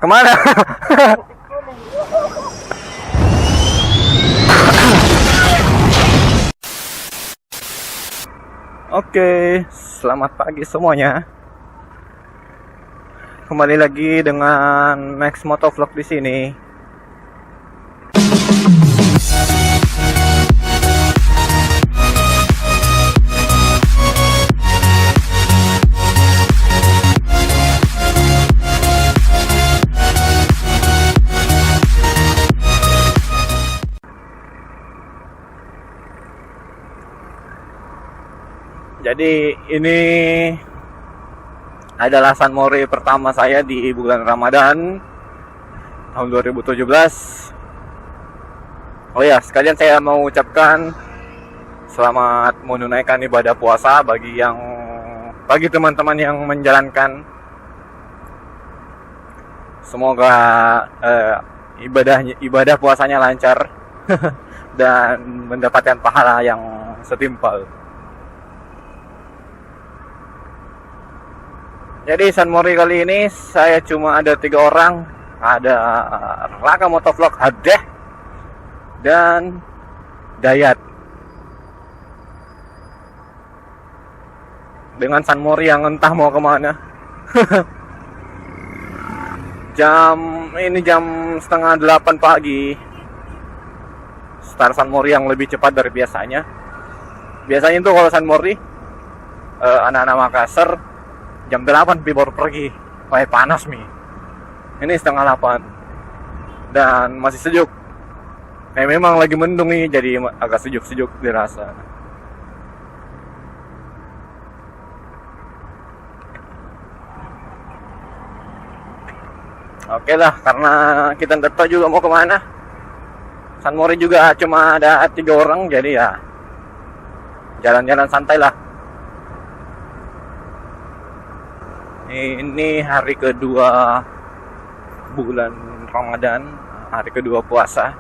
Kemana? Oke, selamat pagi semuanya. Kembali lagi dengan Max Motovlog di sini. Jadi ini adalah San Mori pertama saya di bulan Ramadan tahun 2017. Oh ya, sekalian saya mau ucapkan selamat menunaikan ibadah puasa bagi teman-teman yang menjalankan. Semoga ibadah puasanya lancar dan mendapatkan pahala yang setimpal. Jadi San Mori kali ini saya cuma ada 3 orang. Ada Raka Motovlog Hadeh dan Dayat. Dengan San Mori yang entah mau kemana. Jam 7:30 pagi. Start San Mori yang lebih cepat dari biasanya. Biasanya itu kalau San Mori anak-anak Makassar jam 8 baru pergi. Wah, panas nih. Ini 7:30 dan masih sejuk. Memang lagi mendung nih, jadi agak sejuk-sejuk dirasa. Oke lah, karena kita nggak tahu juga mau kemana. San Mori juga cuma ada 3 orang, jadi ya jalan-jalan santai lah. Ini hari kedua bulan Ramadan, hari kedua puasa.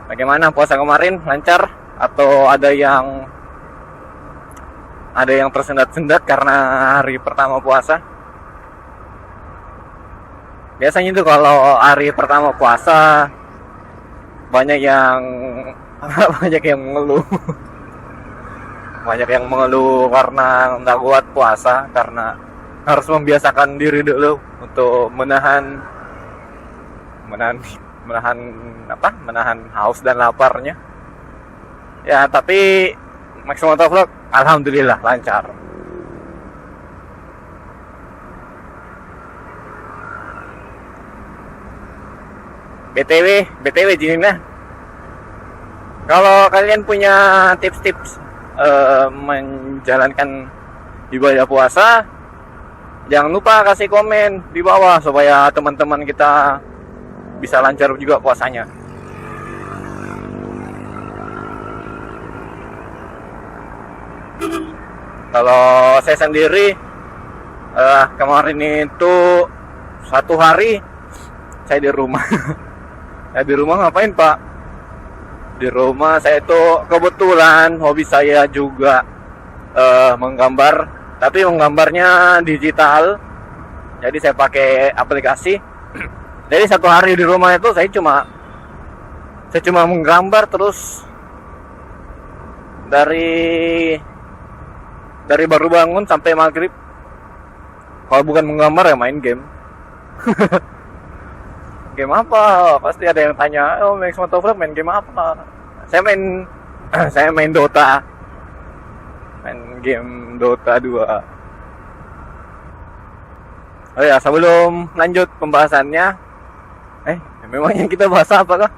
Bagaimana puasa kemarin? Lancar atau ada yang tersendat-sendat karena hari pertama puasa? Biasanya itu kalau hari pertama puasa banyak yang mengeluh. Banyak yang mengeluh karena nggak kuat puasa, karena harus membiasakan diri dulu untuk menahan haus dan laparnya. Ya, tapi Max Motovlog alhamdulillah lancar. BTW Jinina, kalau kalian punya tips-tips menjalankan ibadah puasa, jangan lupa kasih komen di bawah supaya teman-teman kita bisa lancar juga puasanya. Kalau saya sendiri kemarin itu 1 hari saya di rumah. Saya di rumah ngapain, Pak? Di rumah saya itu kebetulan hobi saya juga menggambar, tapi menggambarnya digital. Jadi saya pakai aplikasi. Jadi 1 hari di rumah itu saya cuma menggambar terus dari baru bangun sampai maghrib. Kalau bukan menggambar ya main game. Game apa? Pasti ada yang tanya, "Oh, Max Motovlog main game apa?" Saya main Dota. Main game Dota 2. Oh ya, sebelum lanjut pembahasannya, memangnya kita bahas apa kah?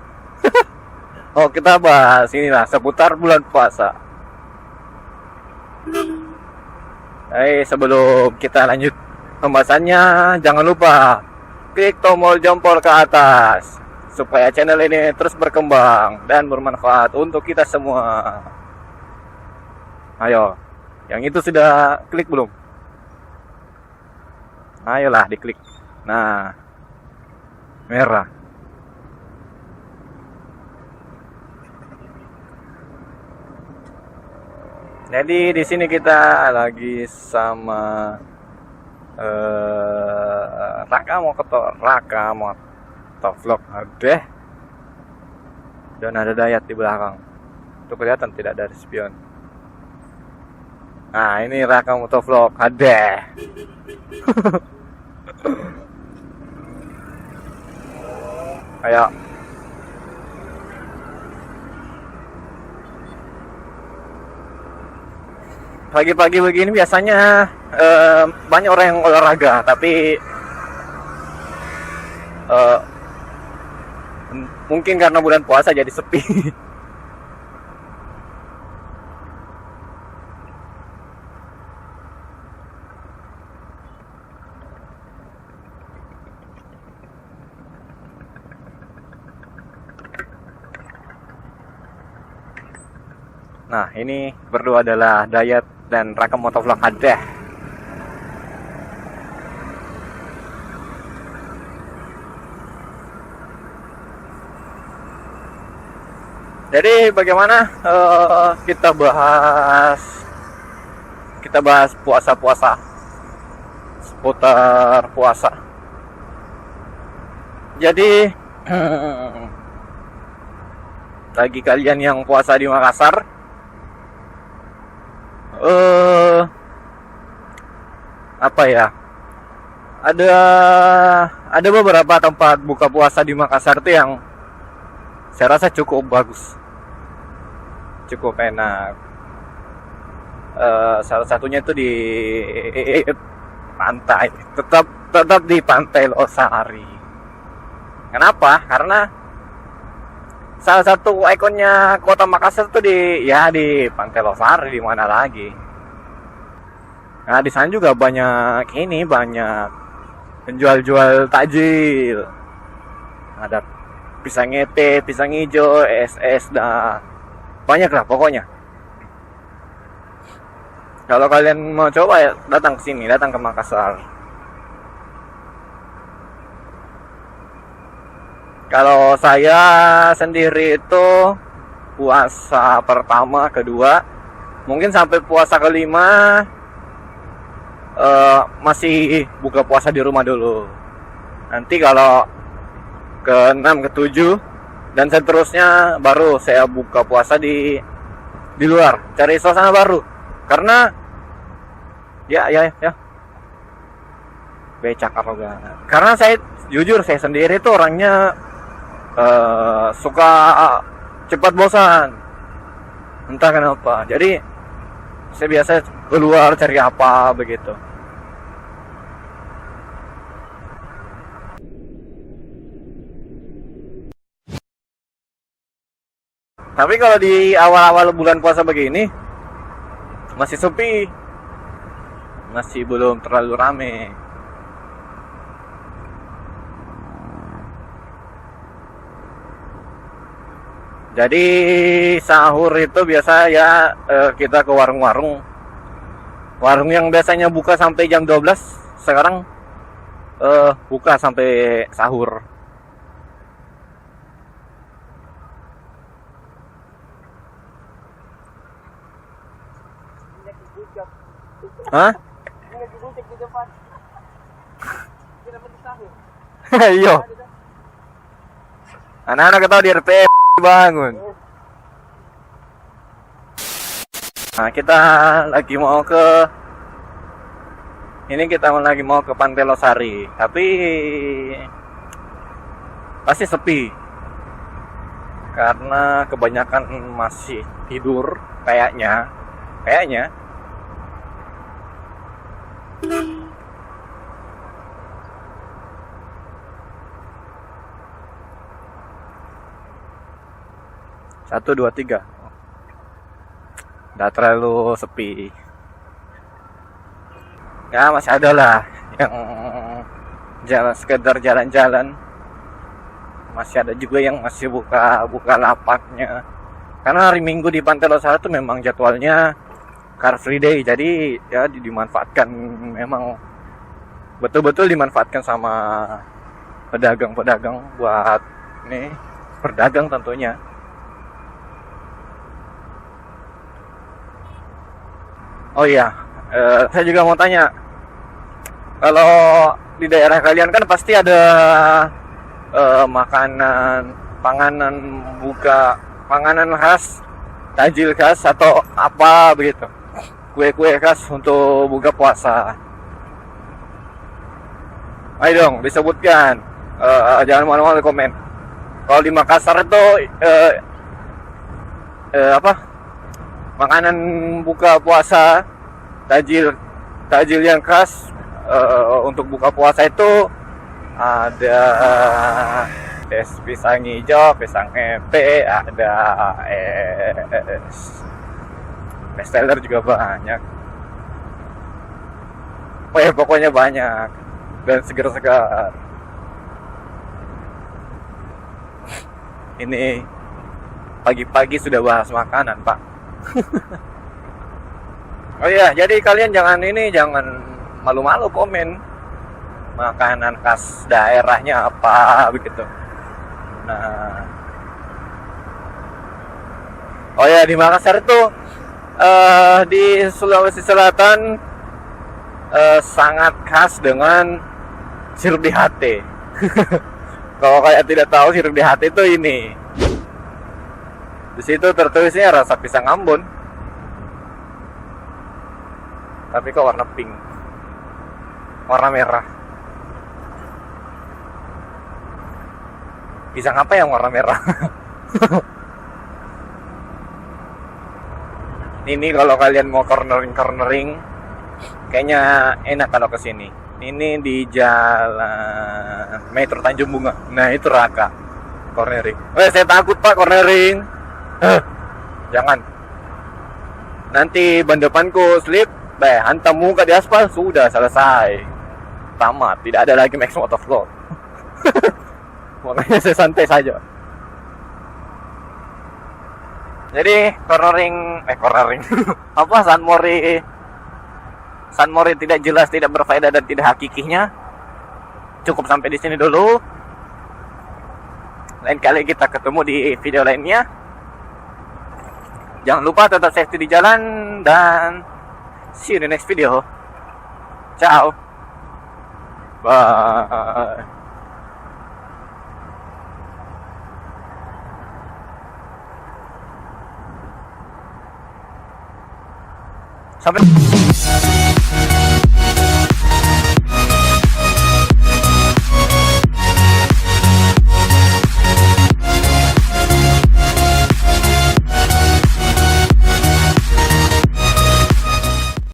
Oh, kita bahas inilah seputar bulan puasa. Sebelum kita lanjut pembahasannya, jangan lupa klik tombol jempol ke atas supaya channel ini terus berkembang dan bermanfaat untuk kita semua. Ayo, yang itu sudah klik belum? Ayolah diklik. Nah, merah. Jadi di sini kita lagi sama Raka Motovlog deh. Dan ada Dayat di belakang. Itu kelihatan tidak dari spion. Nah, ini Raka Motovlog deh. Ayo. Pagi-pagi begini biasanya banyak orang yang olahraga, tapi mungkin karena bulan puasa jadi sepi. Nah, ini berdua adalah Dayat dan Raka Motovlog ada. Jadi bagaimana kita bahas puasa-puasa, seputar puasa. Jadi bagi kalian yang puasa di Makassar, apa ya? Ada beberapa tempat buka puasa di Makassar tuh yang saya rasa cukup bagus, cukup enak. Salah satunya itu di pantai, tetap di Pantai Losari. Kenapa? Karena salah satu ikonnya kota Makassar tuh di Pantai Losari, di mana lagi. Nah, di sana juga banyak penjual-jual takjil. Ada pisang ete, pisang hijau, es dan banyak lah pokoknya. Kalau kalian mau coba ya datang ke sini, datang ke Makassar. Kalau saya sendiri itu puasa pertama, kedua, mungkin sampai puasa kelima masih buka puasa di rumah dulu. Nanti kalau ke-6, ke-7 dan seterusnya baru saya buka puasa di luar, cari suasana baru. Karena ya becak arogan. Karena saya jujur, saya sendiri tuh orangnya suka cepat bosan, entah kenapa. Jadi saya biasa keluar cari apa begitu. Tapi kalau di awal-awal bulan puasa begini masih sepi, masih belum terlalu rame. Jadi sahur itu biasa ya kita ke warung-warung. Warung yang biasanya buka sampai jam 12, sekarang buka sampai sahur. Hah? Iya. Anak-anak ketawa di RP bangun. Nah, kita lagi mau ke Pantai Losari, tapi pasti sepi karena kebanyakan masih tidur kayaknya. 1, 2, 3. Nggak terlalu sepi. Ya masih ada lah yang sekedar jalan-jalan. Masih ada juga yang masih buka lapaknya. Karena hari Minggu di Pantai Losari itu memang jadwalnya Car Free Day. Jadi ya dimanfaatkan, memang betul-betul dimanfaatkan sama pedagang-pedagang buat berdagang tentunya. Oh iya, saya juga mau tanya, kalau di daerah kalian kan pasti ada makanan, panganan khas, tajil khas atau apa begitu, kue-kue khas untuk buka puasa. Ayo dong disebutkan, jangan malu-malu komen. Kalau di Makassar itu apa makanan buka puasa, tajil yang khas untuk buka puasa itu ada es pisang hijau, pisang epe, ada es teler juga banyak. Oh ya pokoknya banyak dan segar-segar. Ini pagi-pagi sudah bahas makanan, Pak. Oh iya, jadi kalian jangan malu-malu komen makanan khas daerahnya apa begitu. Nah, oh ya di Makassar itu di Sulawesi Selatan sangat khas dengan sirup di hati. Kalau kayak tidak tahu sirup di hati itu ini. Di situ tertulisnya rasa pisang Ambon. Tapi kok warna pink, warna merah. Pisang apa yang warna merah? Ini kalau kalian mau cornering, kayaknya enak kalau kesini. Ini di jalan Metro Tanjung Bunga. Nah itu Raka cornering. Saya takut Pak cornering. Jangan. Nanti ban depanku slip, hantam muka di aspal, sudah selesai. Tamat, tidak ada lagi Max Motovlog. Makanya saya santai saja. Jadi cornering apa Sunmori tidak jelas, tidak berfaedah dan tidak hakikihnya. Cukup sampai di sini dulu. Lain kali kita ketemu di video lainnya. Jangan lupa tetap safety di jalan dan see you in the next video. Ciao. Bye. Sampai